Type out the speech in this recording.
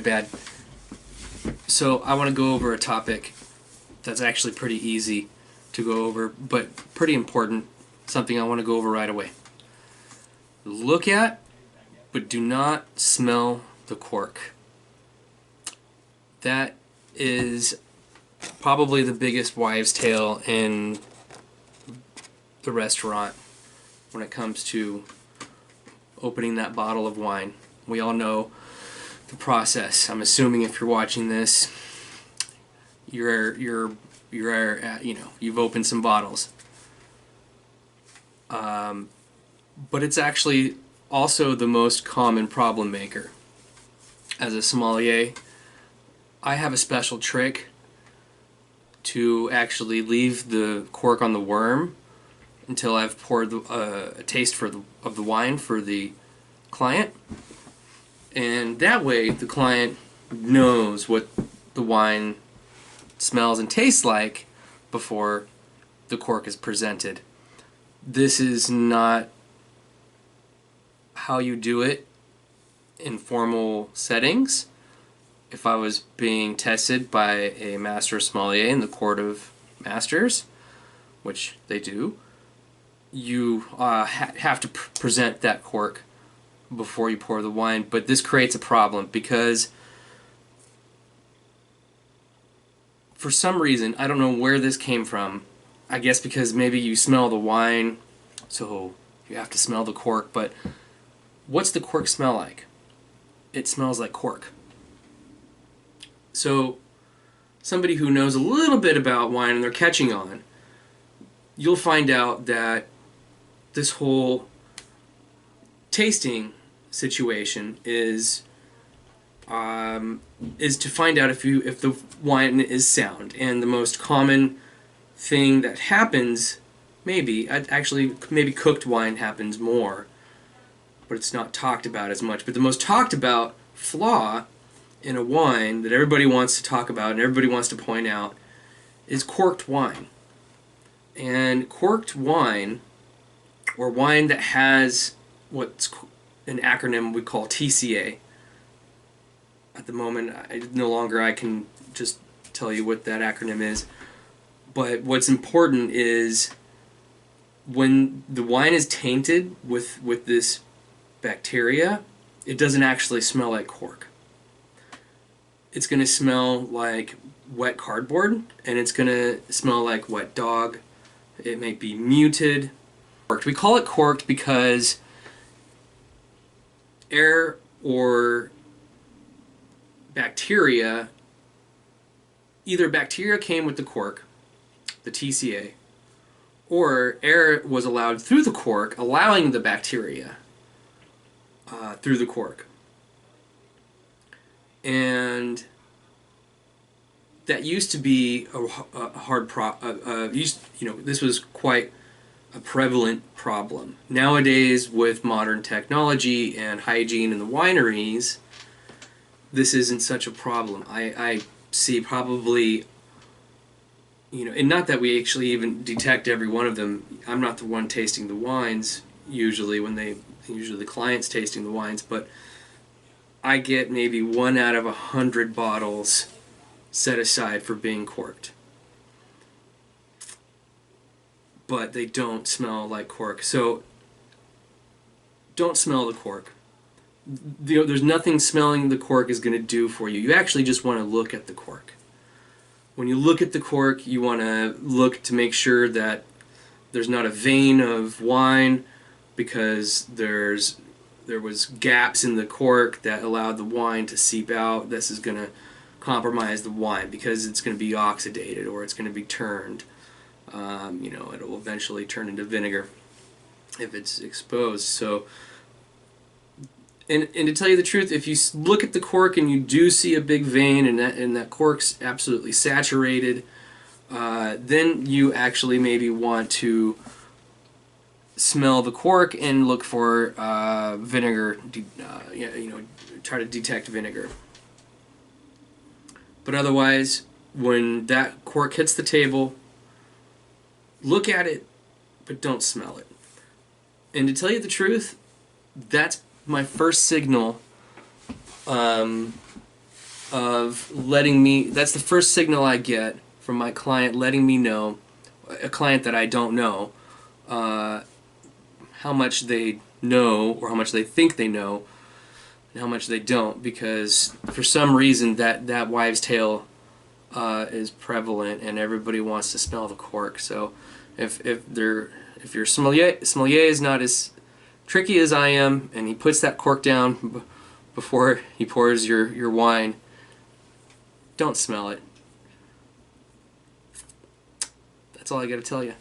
bad. So I want to go over a topic that's actually pretty easy to go over, but pretty important, something I want to go over right away. Look at, but do not smell the cork. That is probably the biggest wives' tale in the restaurant when it comes to opening that bottle of wine. We all know the process. I'm assuming if you're watching this, you've opened some bottles. But it's actually also the most common problem maker. As a sommelier, I have a special trick to actually leave the cork on the worm until I've poured a taste of the wine for the client. And that way the client knows what the wine smells and tastes like before the cork is presented. This is not how you do it in formal settings. If I was being tested by a master sommelier in the Court of Masters, which they do, you have to present that cork before you pour the wine. But this creates a problem because for some reason, I don't know where this came from. I guess because maybe you smell the wine, so you have to smell the cork. But what's the cork smell like? It smells like cork. So somebody who knows a little bit about wine and they're catching on, you'll find out that this whole tasting situation is to find out if the wine is sound. And the most common thing that happens, maybe cooked wine happens more, but it's not talked about as much. But the most talked about flaw in a wine that everybody wants to talk about and everybody wants to point out is corked wine. And corked wine, or wine that has what's an acronym we call TCA. At the moment, I can just tell you what that acronym is. But what's important is when the wine is tainted with this bacteria, it doesn't actually smell like cork. It's going to smell like wet cardboard, and it's going to smell like wet dog. It may be muted. We call it corked because air or bacteria, either bacteria came with the cork, the TCA, or air was allowed through the cork, allowing the bacteria through the cork. And that used to be a hard this was quite a prevalent problem. Nowadays, with modern technology and hygiene in the wineries, this isn't such a problem. I see probably, and not that we actually even detect every one of them. I'm not the one tasting the wines usually usually the client's tasting the wines, but I get maybe 1 out of 100 bottles set aside for being corked. But they don't smell like cork. So don't smell the cork. There's nothing smelling the cork is going to do for you. You actually just want to look at the cork. When you look at the cork, you want to look to make sure that there's not a vein of wine, because there was gaps in the cork that allowed the wine to seep out. This is going to compromise the wine because it's going to be oxidated or it's going to be turned. It will eventually turn into vinegar if it's exposed. So, and to tell you the truth, if you look at the cork and you do see a big vein and that cork's absolutely saturated, then you actually maybe want to smell the cork and look for vinegar. Try to detect vinegar. But otherwise, when that cork hits the table, look at it, but don't smell it. And to tell you the truth, that's my first signal of letting me, that's the first signal I get from my client letting me know, a client that I don't know, how much they know or how much they think they know and how much they don't, because for some reason that wives' tale is prevalent and everybody wants to smell the cork. So if your sommelier is not as tricky as I am and he puts that cork down before he pours your wine, don't smell it. That's all I got to tell you.